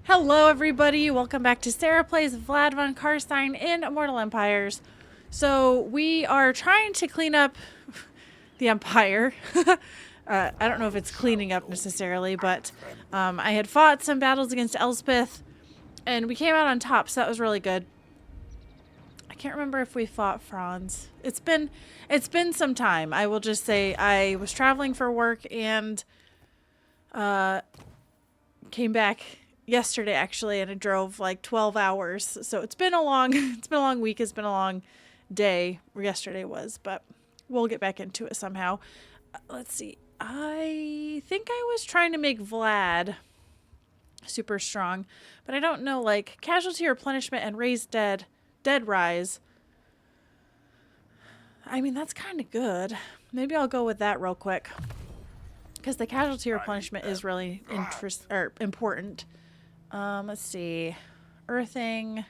Hello, everybody. Welcome back to Sarah Plays Vlad von Carstein in Immortal Empires. So we are trying to clean up the Empire. I don't know if it's cleaning up necessarily, but I had fought some battles against Elspeth, and we came out on top, so that was really good. I can't remember if we fought Franz. It's been some time. I will just say I was traveling for work and came back yesterday actually, and I drove like 12 hours. So it's been a long week. It's been a long day. Yesterday was, but we'll get back into it somehow. Let's see. I think I was trying to make Vlad super strong, but I don't know, like casualty replenishment and raise dead rise. I mean, that's kind of good. Maybe I'll go with that real quick, because the casualty replenishment is really important. Let's see. Earthing.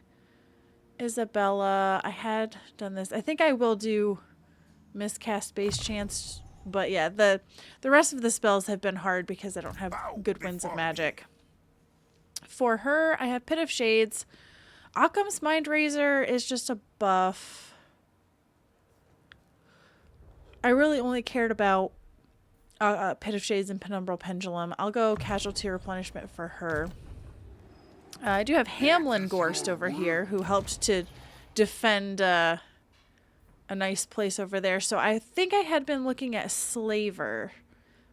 Isabella. I had done this. I think I will do miscast base chance. But yeah, the rest of the spells have been hard because I don't have good winds of magic. For her, I have Pit of Shades. Occam's Mind Razor is just a buff. I really only cared about Pit of Shades and Penumbral Pendulum. I'll go Casualty Replenishment for her. I do have Hamlin Gorst over here, who helped to defend a nice place over there. So I think I had been looking at Slaver.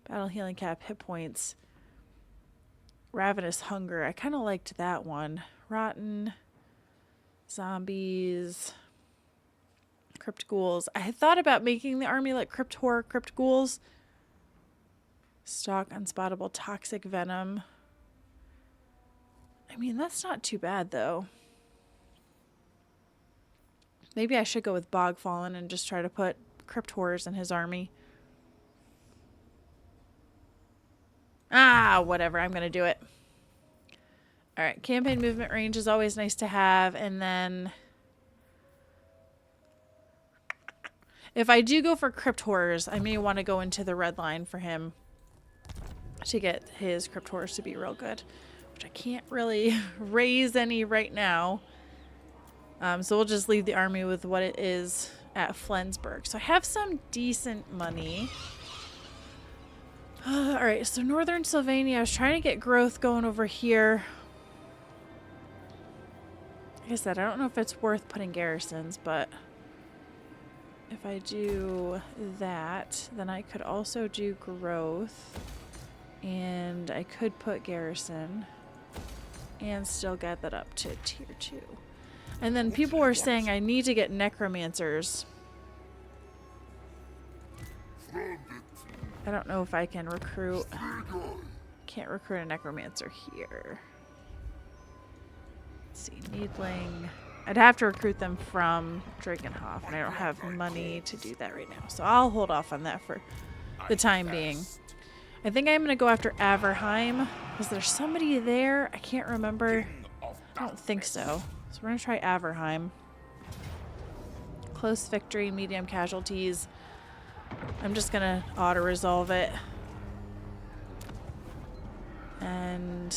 Battle Healing Cap, hit points. Ravenous Hunger. I kind of liked that one. Rotten. Zombies. Crypt Ghouls. I had thought about making the army like Crypt Horror, Crypt Ghouls. Stock Unspottable Toxic Venom. I mean, that's not too bad, though. Maybe I should go with Bogfallen and just try to put Crypt Horrors in his army. Ah, whatever. I'm going to do it. All right. Campaign movement range is always nice to have. And then if I do go for Crypt Horrors, I may want to go into the red line for him to get his Crypt Horrors to be real good, which I can't really raise any right now. So we'll just leave the army with what it is at Flensburg. So I have some decent money. All right, so Northern Sylvania, I was trying to get growth going over here. Like I said, I don't know if it's worth putting garrisons, but if I do that, then I could also do growth. And I could put garrison and still get that up to tier 2. And then people were saying I need to get necromancers. I don't know if I can recruit. Can't recruit a necromancer here. Let's see, Needling. I'd have to recruit them from Drakenhof, and I don't have money to do that right now. So I'll hold off on that for the time being. I think I'm going to go after Averheim. Is there somebody there? I can't remember. I don't think so. So we're going to try Averheim. Close victory, medium casualties. I'm just going to auto-resolve it. And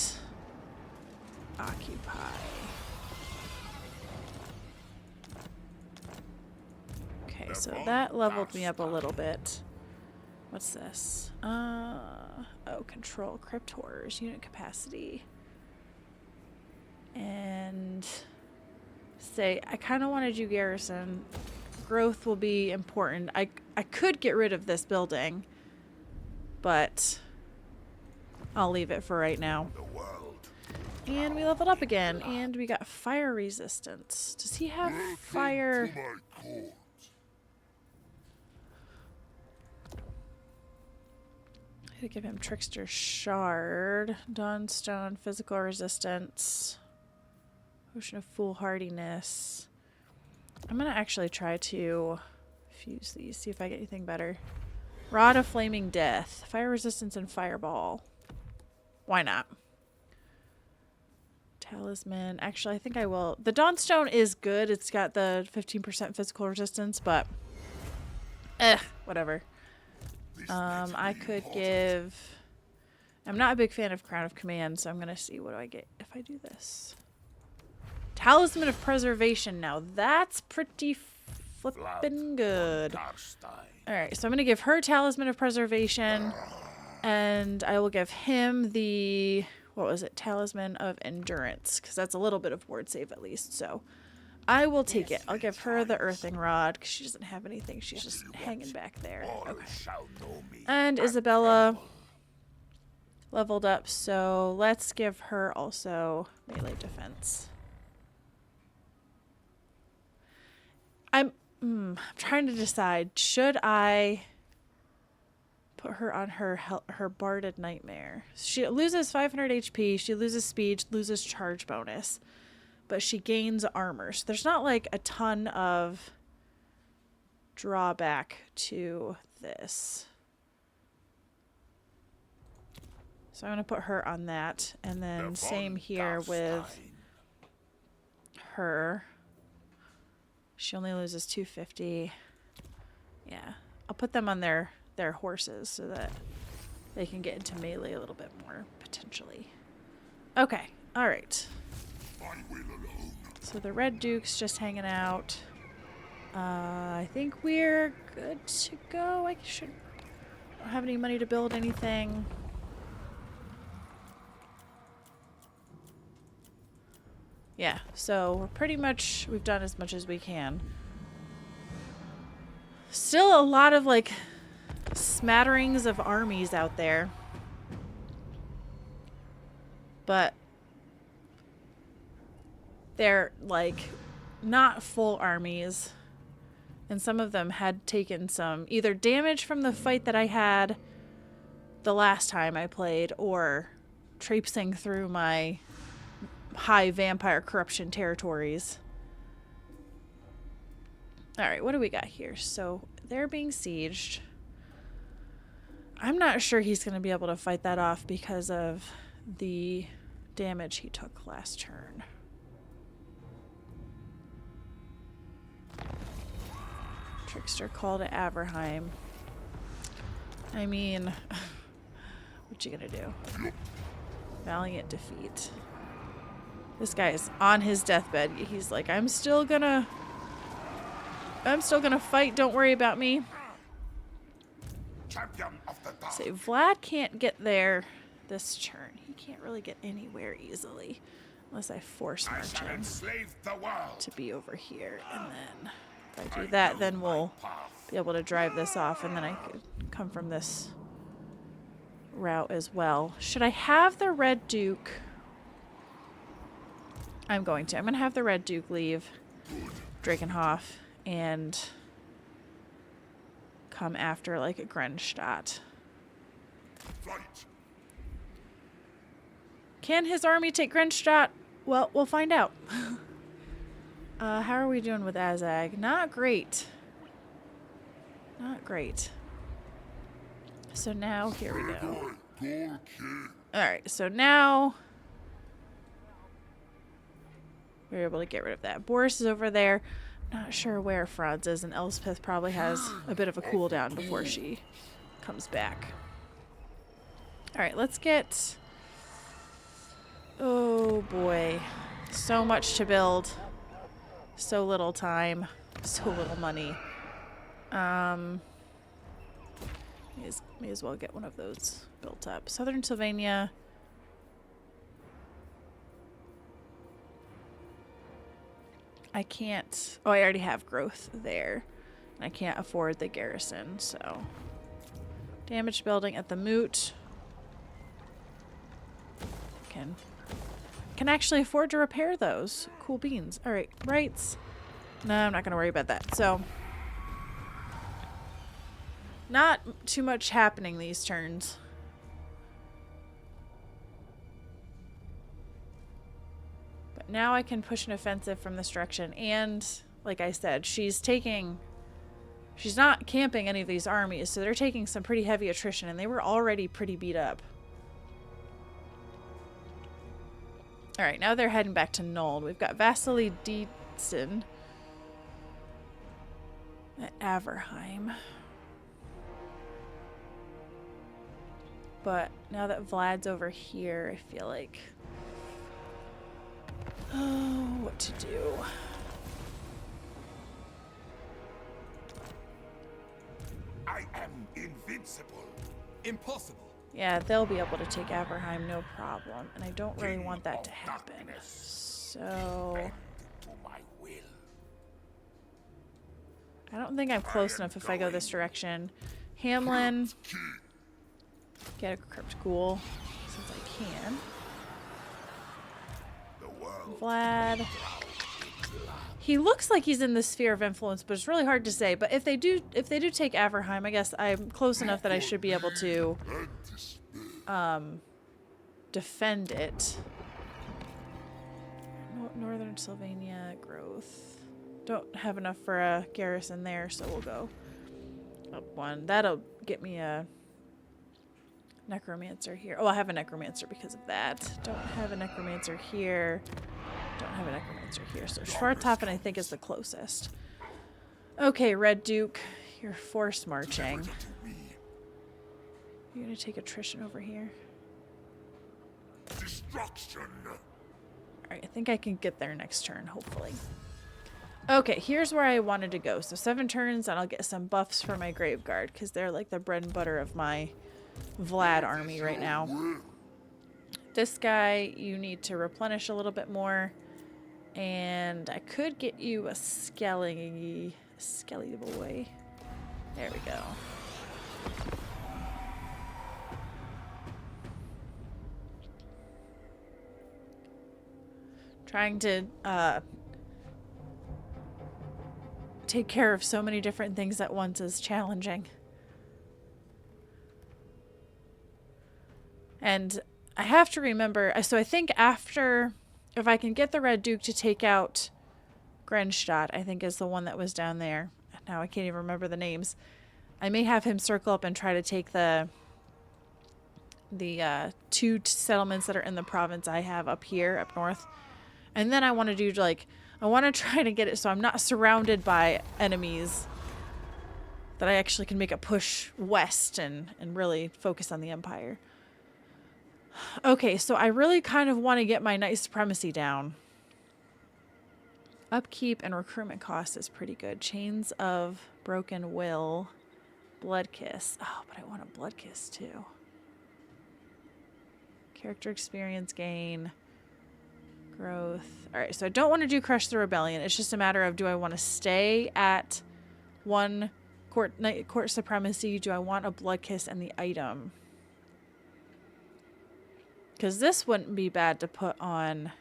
occupy. Okay, so that leveled me up a little bit. What's this? Oh, control Crypt Horrors, unit capacity. And say, I kind of want to do garrison. Growth will be important. I could get rid of this building, but I'll leave it for right now. And we leveled up again, and we got fire resistance. Does he have fire? I could give him Trickster Shard, Dawnstone, physical resistance, Potion of Foolhardiness. I'm going to actually try to fuse these, see if I get anything better. Rod of Flaming Death, fire resistance, and fireball. Why not? Talisman. Actually, I think I will. The Dawnstone is good. It's got the 15% physical resistance, but whatever. I could give I'm not a big fan of Crown of Command, so I'm going to see what do I get if I do this. Talisman of Preservation now. That's pretty flippin' good. Alright, so I'm going to give her Talisman of Preservation. And I will give him the, what was it, Talisman of Endurance. Because that's a little bit of ward save at least. So I will take it. I'll give her the Earthing Rod. Because she doesn't have anything. She's just hanging back there. Okay. And Isabella leveled up. So let's give her also melee defense. I'm trying to decide. Should I put her on her Barded Nightmare? She loses 500 HP. She loses speed, loses charge bonus. But she gains armor. So there's not like a ton of drawback to this. So I'm going to put her on that. And then same here with her. She only loses 250. Yeah. I'll put them on their horses so that they can get into melee a little bit more, potentially. Okay. All right. So the Red Duke's just hanging out. I think we're good to go. I don't have any money to build anything. Yeah, so we're pretty much, we've done as much as we can. Still a lot of like smatterings of armies out there. But they're like not full armies. And some of them had taken some either damage from the fight that I had the last time I played, or traipsing through my high vampire corruption territories. Alright, what do we got here? So they're being sieged. I'm not sure he's going to be able to fight that off because of the damage he took last turn. Trickster call to Averheim. I mean, what you gonna do? Valiant defeat. This guy is on his deathbed. He's like, I'm still gonna fight. Don't worry about me. Say, Vlad can't get there this turn. He can't really get anywhere easily unless I force march him to be over here. And then if I do that, then we'll be able to drive this off, and then I could come from this route as well. Should I have the Red Duke? I'm going to have the Red Duke leave Drakenhof and come after like a Grenstadt. Can his army take Grenstadt? Well, we'll find out. How are we doing with Azag? Not great. Not great. So now, here we go. Alright, so now we're able to get rid of that. Boris is over there. Not sure where Franz is, and Elspeth probably has a bit of a cooldown before she comes back. Alright, let's get... Oh boy. So much to build. So little time. So little money. May as well get one of those built up. Southern Sylvania. I can't... Oh, I already have growth there. And I can't afford the garrison, so... Damaged building at the Moot. Can actually afford to repair those. Cool beans. Alright, rights. No, I'm not going to worry about that. So... Not too much happening these turns. But now I can push an offensive from this direction. And, like I said, she's not camping any of these armies, so they're taking some pretty heavy attrition, and they were already pretty beat up. Alright, now they're heading back to Nold. We've got Vasily Dietzen at Averheim. But now that Vlad's over here, I feel like... Oh, what to do. I am invincible. Impossible. Yeah, they'll be able to take Averheim, no problem. And I don't really want that to happen. So... Bend to my will. I don't think I'm close enough if I go this direction. Hamlin... Get a Crypt Ghoul, since I can. Vlad. He looks like he's in the sphere of influence, but it's really hard to say. But if they do take Averheim, I guess I'm close enough that I should be able to defend it. Northern Sylvania growth. Don't have enough for a garrison there, so we'll go up one. That'll get me a necromancer here. Oh, I have a necromancer because of that. Don't have a necromancer here. Don't have a necromancer here. So Schwarzhofen, I think, is the closest. Okay, Red Duke, you're force marching. You're gonna take attrition over here. Destruction. Alright, I think I can get there next turn, hopefully. Okay, here's where I wanted to go. So 7 turns, and I'll get some buffs for my Grave Guard, because they're like the bread and butter of my Vlad army right now. This guy, you need to replenish a little bit more. And I could get you a skelly boy. There we go. Trying to take care of so many different things at once is challenging. And I have to remember, so I think after, if I can get the Red Duke to take out Grenstadt, I think is the one that was down there. Now I can't even remember the names. I may have him circle up and try to take the 2 settlements that are in the province I have up here, up north. And then I want to do, like, I want to try to get it so I'm not surrounded by enemies, that I actually can make a push west and really focus on the Empire. Okay, so I really kind of want to get my Knight Supremacy down. Upkeep and recruitment cost is pretty good. Chains of Broken Will. Blood Kiss. Oh, but I want a Blood Kiss too. Character experience gain. Growth. Alright, so I don't want to do Crush the Rebellion. It's just a matter of, do I want to stay at 1 court supremacy? Do I want a Blood Kiss and the item? Because this wouldn't be bad to put on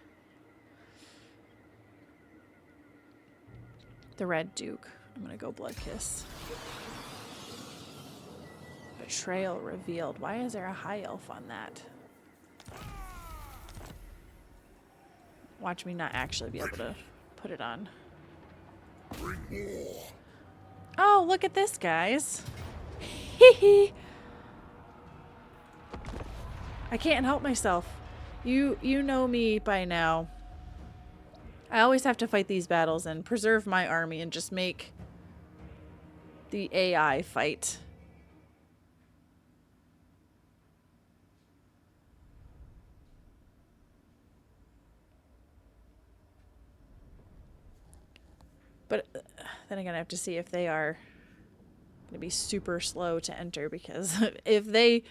the Red Duke. I'm going to go Blood Kiss. Betrayal revealed. Why is there a high elf on that? Watch me not actually be able to put it on. Oh, look at this, guys. Hee hee. I can't help myself. You know me by now. I always have to fight these battles and preserve my army and just make the AI fight. But then again, I have to see if they are going to be super slow to enter, because if they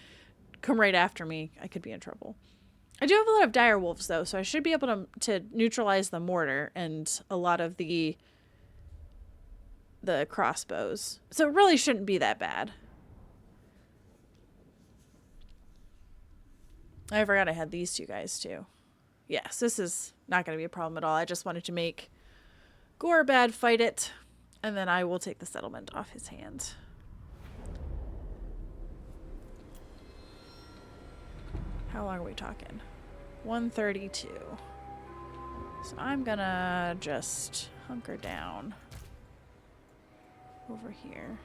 come right after me, I could be in trouble. I do have a lot of dire wolves though, so I should be able to neutralize the mortar and a lot of the crossbows. So it really shouldn't be that bad. I forgot I had these 2 guys too. Yes, this is not going to be a problem at all. I just wanted to make Gorbad fight it, and then I will take the settlement off his hands. How long are we talking? 132. So I'm gonna just hunker down over here.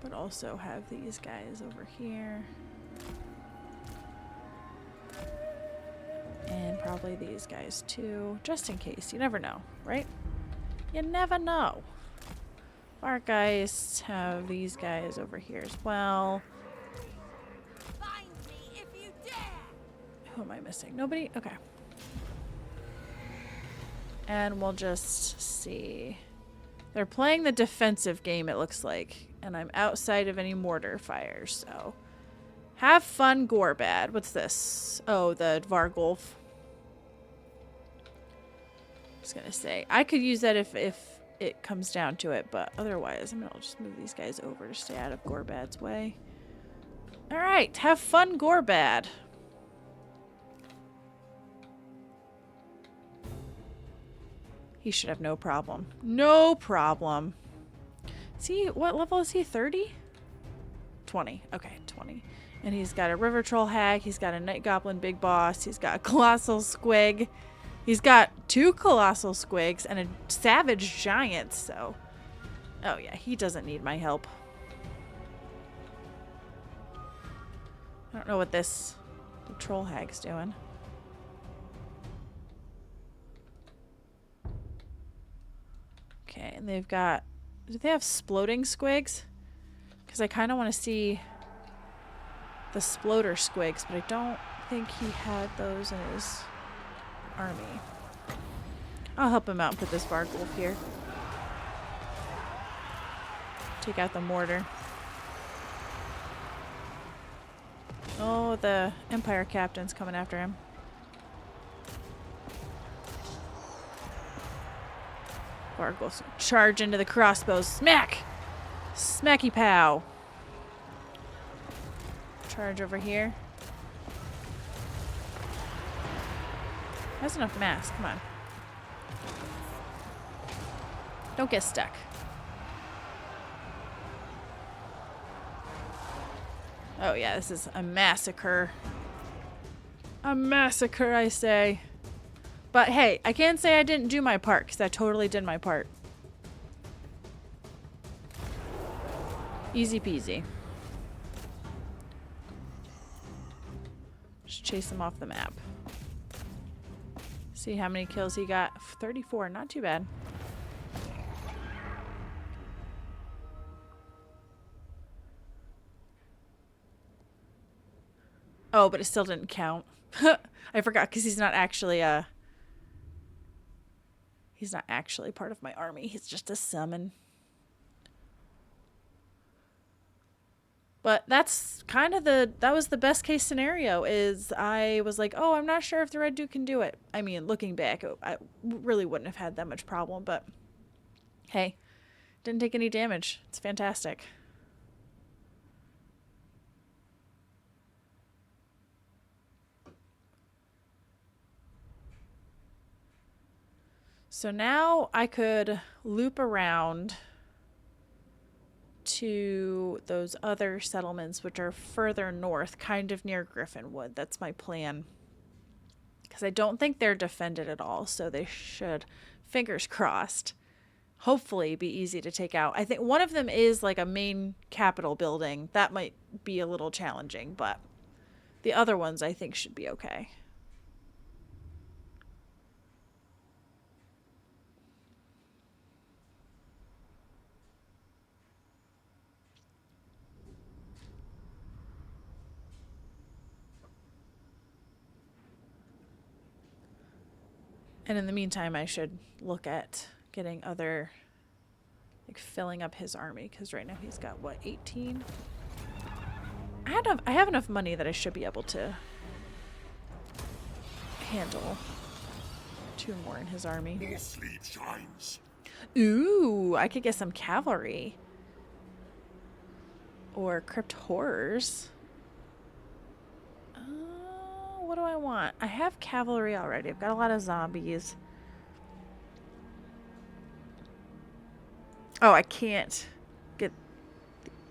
But also have these guys over here. And probably these guys too, just in case. You never know, right? You never know. Bargeist. Have these guys over here as well. Find me if you dare. Who am I missing? Nobody? Okay. And we'll just see. They're playing the defensive game, it looks like. And I'm outside of any mortar fires, so. Have fun, Gorbad. What's this? Oh, the Vargolf. I was gonna say. I could use that if it comes down to it, but otherwise, I'm gonna just move these guys over to stay out of Gorbad's way. Alright, have fun, Gorbad. He should have no problem. No problem. See, what level is he? 30? 20. Okay, 20. And he's got a River Troll Hag. He's got a Night Goblin Big Boss. He's got a Colossal Squig. He's got 2 Colossal Squigs and a Savage Giant, so... Oh yeah, he doesn't need my help. I don't know what the Troll Hag's doing. Okay, and they've got... Do they have Sploding Squigs? Because I kind of want to see the Sploder Squigs, but I don't think he had those in his army. I'll help him out and put this Vargolf here. Take out the mortar. Oh, the Empire Captain's coming after him. Vargolf's gonna charge into the crossbows. Smack! Smacky pow. Charge over here. That's enough mass. Come on. Don't get stuck. Oh yeah, this is a massacre. A massacre, I say. But hey, I can't say I didn't do my part, because I totally did my part. Easy peasy. Just chase him off the map. See how many kills he got. 34, not too bad. Oh, but it still didn't count. I forgot because he's not actually part of my army. He's just a summon. But that's kind of that was the best case scenario, is I was like, oh, I'm not sure if the Red Duke can do it. I mean, looking back, I really wouldn't have had that much problem, but hey, didn't take any damage. It's fantastic. So now I could loop around to those other settlements, which are further north, kind of near Griffinwood. That's my plan. Because I don't think they're defended at all, so they should, fingers crossed, hopefully be easy to take out. I think one of them is like a main capital building. That might be a little challenging, but the other ones I think should be okay. And in the meantime, I should look at getting other, like filling up his army, because right now he's got, what, 18? I have enough money that I should be able to handle 2 more in his army. More sleep shines. Ooh, I could get some cavalry. Or crypt horrors. What do I want? I have cavalry already. I've got a lot of zombies. Oh, I can't get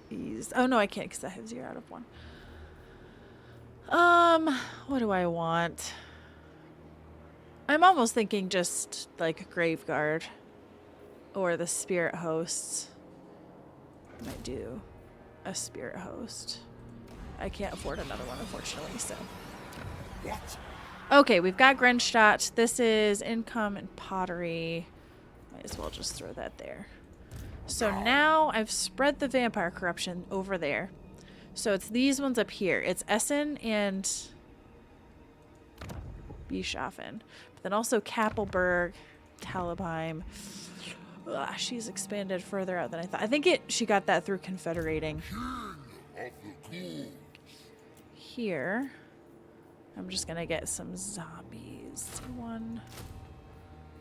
these. Oh, no, I can't because I have 0 out of 1. What do I want? I'm almost thinking just like Graveguard or the Spirit Hosts. I might do a Spirit Host. I can't afford another one, unfortunately, so. What? Okay, we've got Grenstadt. This is income and pottery. Might as well just throw that there. So now I've spread the vampire corruption over there. So it's these ones up here. It's Essen and Bischoffen. But then also Kappelberg, Talabheim. Ugh, she's expanded further out than I thought. I think she got that through confederating. Here, I'm just gonna get some zombies. One.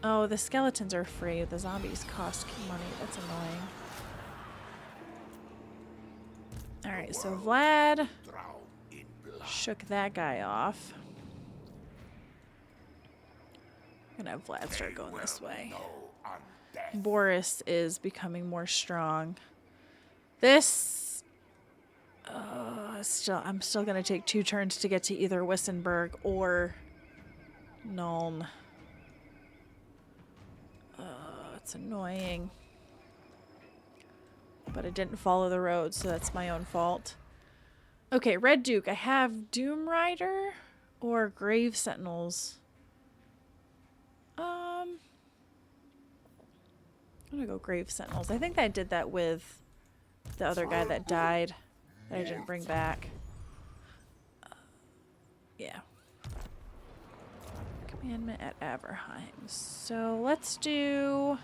Oh, the skeletons are free. The zombies cost money. That's annoying. Alright, so Vlad shook that guy off. I'm gonna have Vlad start going this way. Boris is becoming more strong. This... I'm still gonna take 2 turns to get to either Wissenberg or Nuln. It's annoying. But I didn't follow the road, so that's my own fault. Okay, Red Duke. I have Doom Rider or Grave Sentinels. I'm gonna go Grave Sentinels. I think I did that with the other guy that died that I didn't bring back. Yeah. Commandment at Averheim. So let's do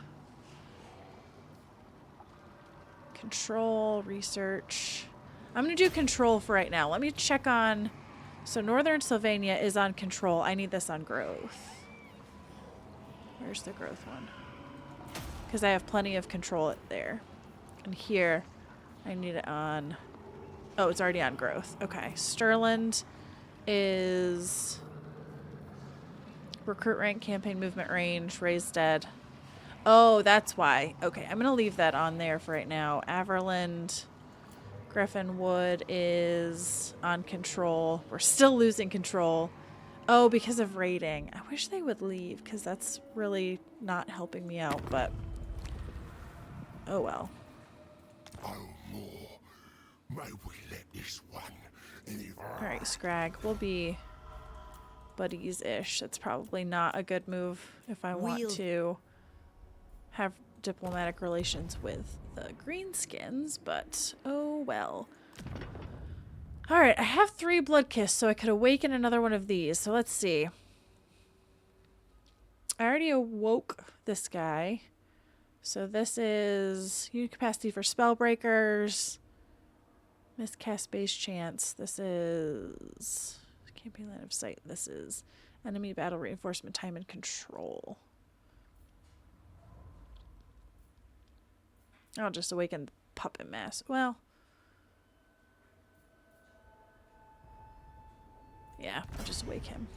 control, research. I'm gonna do control for right now. Let me check on... So Northern Sylvania is on control. I need this on growth. Where's the growth one? Because I have plenty of control there. And here, I need it on... Oh, it's already on growth. Okay. Stirland is... Recruit rank, campaign movement range, raise dead. Oh, that's why. Okay, I'm going to leave that on there for right now. Averland, Griffinwood is on control. We're still losing control. Oh, because of raiding. I wish they would leave because that's really not helping me out, but... Oh, well. Alright, Scrag. We'll be buddies-ish. That's probably not a good move if I want to have diplomatic relations with the Greenskins, but oh well. Alright, I have 3 Blood Kiss, so I could awaken another one of these. So let's see. I already awoke this guy. So this is unit capacity for Spellbreakers. Miscast base chance. This is campaign line of sight. This is enemy battle reinforcement time and control. I'll just awaken the puppet mass. Well, yeah, I'll just wake him.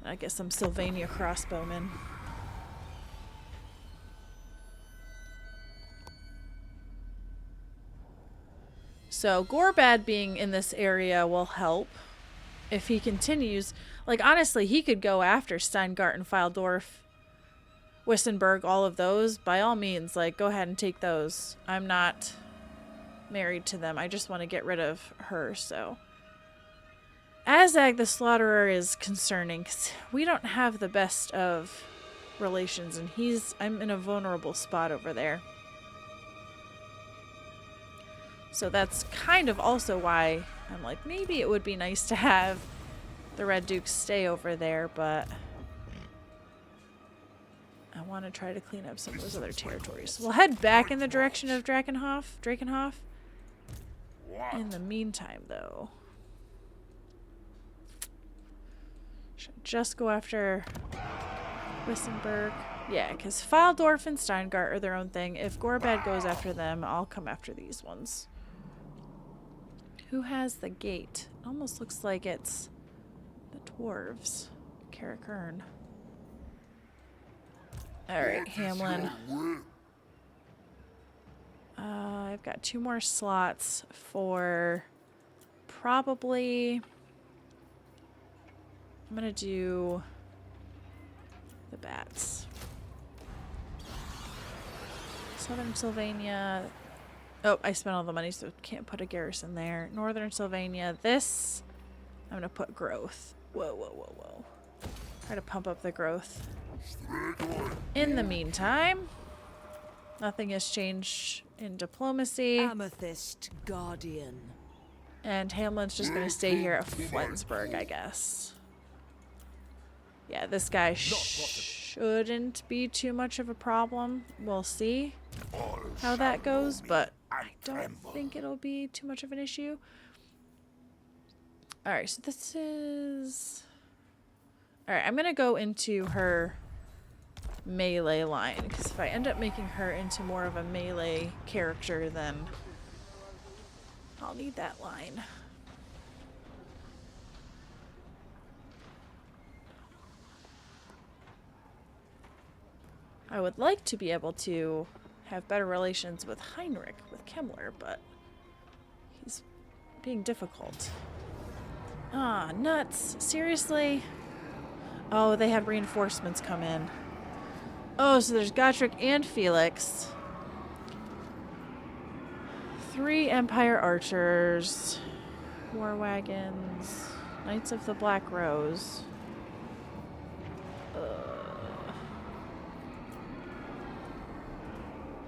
And I guess some Sylvania crossbowmen. So Gorbad being in this area will help if he continues. Like, honestly, he could go after Steingarten, Fildorf, Wissenberg, all of those. By all means, like, go ahead and take those. I'm not married to them. I just want to get rid of her, so. Azag the Slaughterer is concerning because we don't have the best of relations, and I'm in a vulnerable spot over there. So that's kind of also why I'm like, maybe it would be nice to have the Red Duke stay over there, but I want to try to clean up some of those other territories. We'll head back in the direction of Drakenhof. In the meantime, though, should I just go after Wissenberg? Yeah, because Fildorf and Steingart are their own thing. If Gorbad goes after them, I'll come after these ones. Who has the gate? It almost looks like it's the dwarves. Karakern. Alright, Hamlin. I've got 2 more slots for probably... I'm gonna do the bats. Southern Sylvania. Oh, I spent all the money, so can't put a garrison there. Northern Sylvania. This, I'm gonna put growth. Whoa, whoa, whoa, whoa. Try to pump up the growth. In the meantime, Nothing has changed in diplomacy. Amethyst Guardian. And Hamlin's just going to stay here at Flensburg, I guess. Yeah, this guy shouldn't be too much of a problem. We'll see how that goes, but I don't think it'll be too much of an issue. Alright, so this is... Alright, I'm going to go into her melee line, because if I end up making her into more of a melee character, then I'll need that line. I would like to be able to have better relations with Heinrich, with Kemmler, but he's being difficult. Ah, nuts. Seriously? Oh, they had reinforcements come in. Oh, so there's Gotrek and Felix. 3 Empire archers. War wagons. Knights of the Black Rose.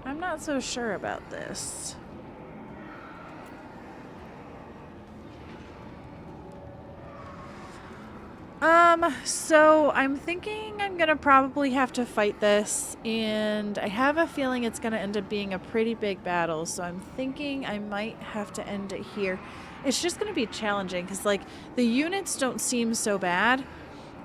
I'm not so sure about this. So I'm thinking I'm gonna probably have to fight this, and I have a feeling it's gonna end up being a pretty big battle, so I'm thinking I might have to end it here. It's just gonna be challenging, because, like, the units don't seem so bad,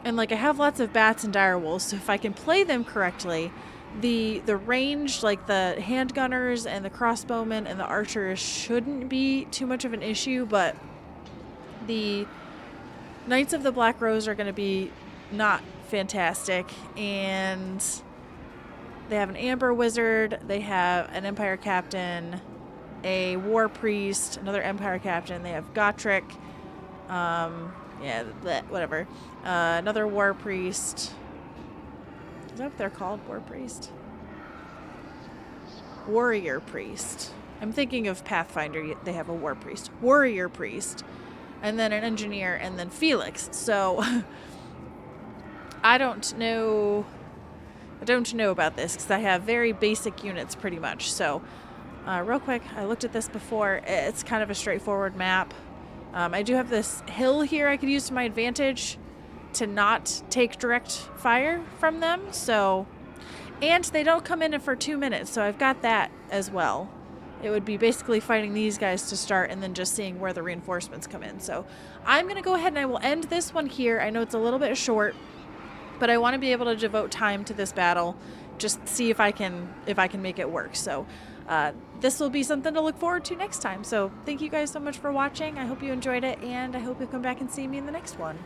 and, like, I have lots of bats and direwolves, so if I can play them correctly, the range, like the handgunners and the crossbowmen and the archers shouldn't be too much of an issue, but the Knights of the Black Rose are going to be not fantastic, and they have an Amber Wizard, they have an Empire Captain, a War Priest, another Empire Captain, they have Gotrek, whatever, another War Priest. Is that what they're called? War Priest? Warrior Priest. I'm thinking of Pathfinder, they have a War Priest. Warrior Priest. And then an engineer, and then Felix. So I don't know about this, because I have very basic units pretty much. So real quick, I looked at this before. It's kind of a straightforward map. I do have this hill here I could use to my advantage to not take direct fire from them. So, and they don't come in for 2 minutes, so I've got that as well. It would be basically fighting these guys to start and then just seeing where the reinforcements come in. So I'm going to go ahead and I will end this one here. I know it's a little bit short, but I want to be able to devote time to this battle. Just see if I can make it work. So this will be something to look forward to next time. So thank you guys so much for watching. I hope you enjoyed it, and I hope you'll come back and see me in the next one.